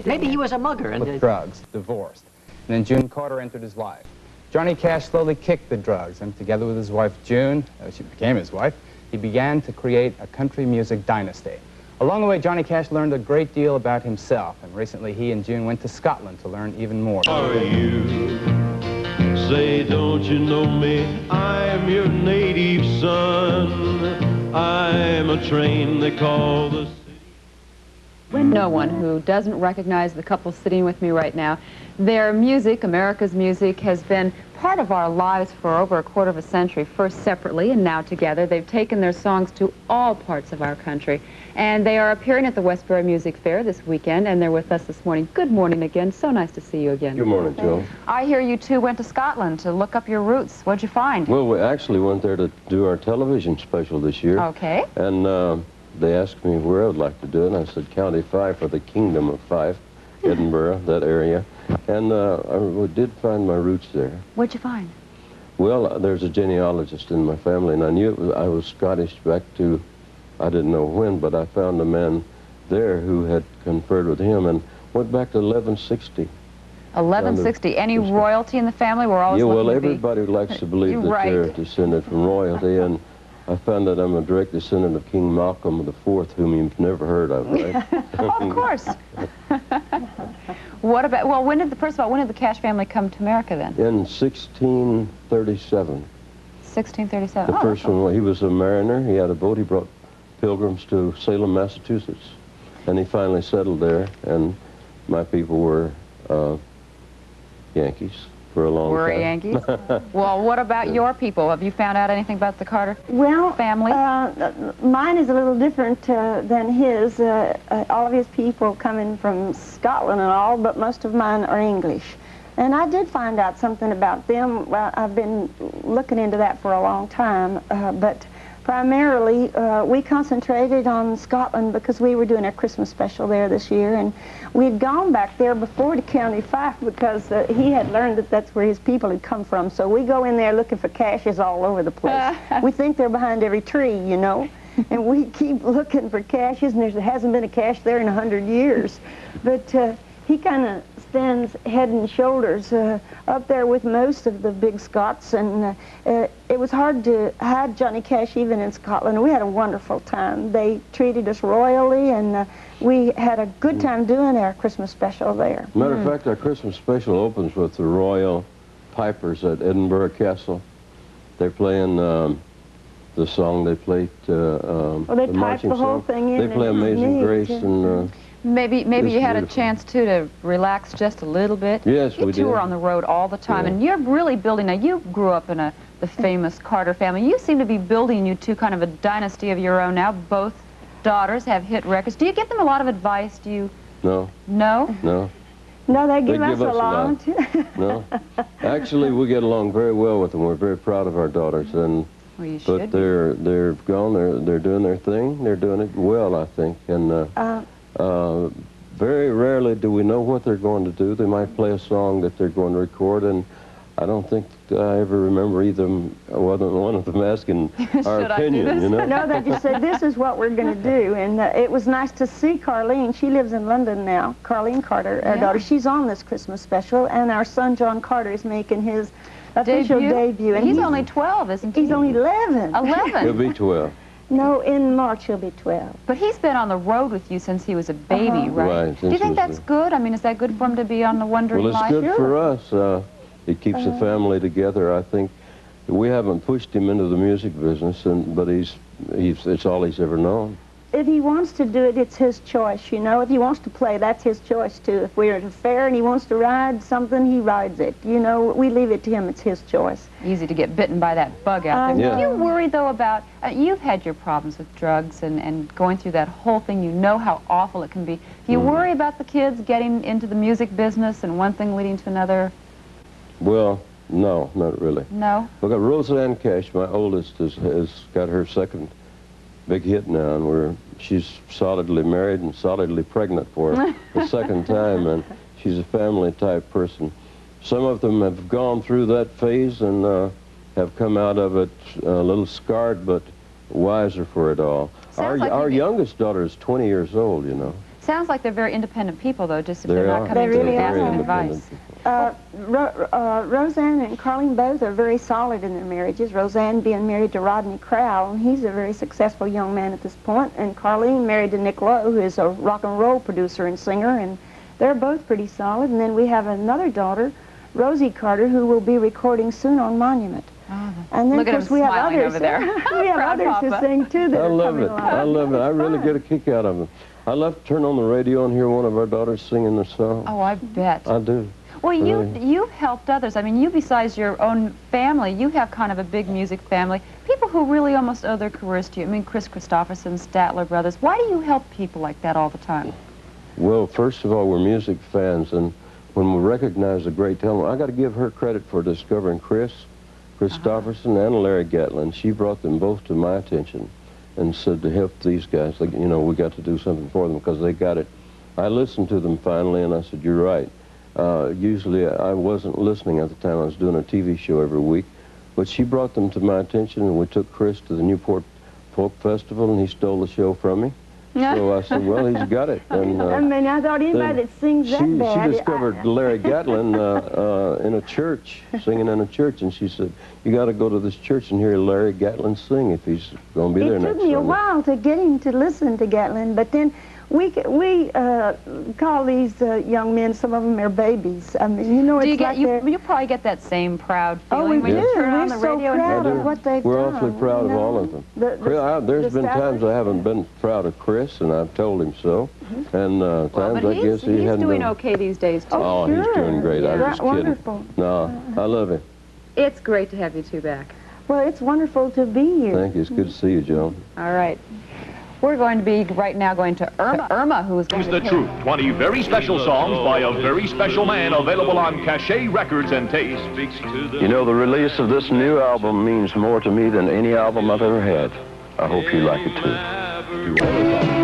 Maybe he was a mugger and... With drugs, divorced. And then June Carter entered his life. Johnny Cash slowly kicked the drugs, and together with his wife June, she became his wife, he began to create a country music dynasty. Along the way, Johnny Cash learned a great deal about himself, and recently he and June went to Scotland to learn even more. Are you? Say, don't you know me? I'm your native son. I'm a train they call the city. No one who doesn't recognize the couple sitting with me right now. Their music, America's music, has been part of our lives for over a quarter of a century, first separately and now together. They've taken their songs to all parts of our country. And they are appearing at the Westboro Music Fair this weekend, and they're with us this morning. Good morning again. So nice to see you again. Good morning, Joe. I hear you two went to Scotland to look up your roots. What'd you find? Well, we actually went there to do our television special this year. Okay. And they asked me where I would like to do it, and I said County Fife, or the Kingdom of Fife, Edinburgh, that area. And I did find my roots there. What'd you find? Well, there's a genealogist in my family, and I knew I was Scottish back to, I didn't know when, but I found a man there who had conferred with him and went back to 1160. 1160. Any royalty in the family? We're always looking well, to be... everybody likes to believe that Right. they're descended from royalty, and I found that I'm a direct descendant of King Malcolm IV, whom you've never heard of, right? Oh, of course. What about, well, first of all, when did the Cash family come to America then? In 1637. 1637. The first one, he was a mariner. He had a boat. He brought pilgrims to Salem, Massachusetts. And he finally settled there, and my people were Yankees for a long time. Were Yankees? Well, what about your people? Have you found out anything about the Carter family? Mine is a little different than his. All of his people coming from Scotland and all, but most of mine are English. And I did find out something about them. Well, I've been looking into that for a long time, but primarily we concentrated on Scotland because we were doing a Christmas special there this year, and we'd gone back there before to County Fife because he had learned that that's where his people had come from. So we go in there looking for caches all over the place. We think they're behind every tree, you know, and we keep looking for caches, and there hasn't been a cache there in 100 years. But he kind of stands head and shoulders up there with most of the big Scots, and it was hard to hide Johnny Cash even in Scotland. We had a wonderful time. They treated us royally, and we had a good time doing our Christmas special there. Matter of fact, our Christmas special opens with the Royal Pipers at Edinburgh Castle. They're playing the song they played, well, they the piped marching the whole song. thing in. They play Amazing Grace, and Maybe you had a beautiful. chance, too, to relax just a little bit. Yes, we You two did. are on the road all the time, and you're really building, now you grew up in the famous Carter family. You seem to be building, you two, kind of a dynasty of your own now. Both daughters have hit records. Do you give them a lot of advice? Do you... No. No? No. No, they give us a lot. No. Actually, we get along very well with them. We're very proud of our daughters, and Well, you should. but they're gone. They're doing their thing. They're doing it well, I think, and very rarely do we know what they're going to do. They might play a song that they're going to record, and I don't think I ever remember either one of them asking our opinion, you know? No, they just said, this is what we're going to do. And it was nice to see Carlene. She lives in London now. Carlene Carter, our daughter. She's on this Christmas special, and our son, John Carter, is making his official debut. And he's only 12, isn't he? He's only 11. 11? He'll be 12. No, in March he'll be 12. But he's been on the road with you since he was a baby, right? Right, Do you think that's good? I mean, is that good for him to be on the Wondering Well, it's Life? good for us. It keeps the family together. I think we haven't pushed him into the music business, but it's all he's ever known. If he wants to do it, it's his choice, you know. If he wants to play, that's his choice, too. If we're at a fair and he wants to ride something, he rides it. You know, we leave it to him. It's his choice. Easy to get bitten by that bug out there. Yeah. Do you worry, though, about... you've had your problems with drugs and going through that whole thing. You know how awful it can be. Do you worry about the kids getting into the music business and one thing leading to another? Well, no, not really. No? Look at Roseanne Cash, my oldest, has got her second big hit now, and she's solidly married and solidly pregnant for the second time, and she's a family-type person. Some of them have gone through that phase and have come out of it a little scarred, but wiser for it all. Our youngest daughter is 20 years old, you know. sounds like they're very independent people, though, just if They they're not are. coming They to really you are. asking Very advice. independent. Roseanne and Carlene both are very solid in their marriages. Roseanne being married to Rodney Crowell, and he's a very successful young man at this point, and Carlene married to Nick Lowe, who is a rock and roll producer and singer, and they're both pretty solid. And then we have another daughter, Rosie Carter, who will be recording soon on Monument. Oh, And then, look of at course, him we have smiling others. over there. We have Proud others who Papa. sing too that I are love coming it. along. I love it. I It's really fun. get a kick out of it. I love to turn on the radio and hear one of our daughters singing the song. Oh, I bet. I do. Well, Really. you've helped others. I mean, you, besides your own family, you have kind of a big music family. People who really almost owe their careers to you. I mean, Chris Christopherson, Statler Brothers. Why do you help people like that all the time? Well, first of all, we're music fans, and when we recognize a great talent, I got to give her credit for discovering Chris Christopherson and Larry Gatlin. She brought them both to my attention and said to help these guys, like, you know, we got to do something for them because they got it. I listened to them finally, and I said, you're right. Usually I wasn't listening at the time. I was doing a TV show every week. But she brought them to my attention, and we took Chris to the Newport Folk Festival, and he stole the show from me. So I said, well, he's got it. And, I mean, I thought anybody that sings that bad... She discovered Larry Gatlin in a church, singing in a church, and she said, you got to go to this church and hear Larry Gatlin sing if he's going to be there It next took me a Sunday. while to get him to listen to Gatlin, but then we call these young men, some of them are babies. I mean, you know, Do you it's get like you? they're... You probably get that same proud Oh, feeling we when do. you turn We're on the so radio proud I of do. what they've We're done. awfully proud you of all know. of them. There's been times I haven't been proud of Chris, and I've told him so. And Well, times but I guess he he's hadn't doing been. okay these days too. Oh, he's sure. doing great. I was Yeah. just kidding. Wonderful. No, I love him. It's great to have you two back. Well, it's wonderful to be here. Thank you. It's good to see you, Joan. All right. We're going to be right now going to Irma, who is going Here's to the truth. 20 very special songs by a very special man, available on Cachet Records and Taste. You know, the release of this new album means more to me than any album I've ever had. I hope you like it too.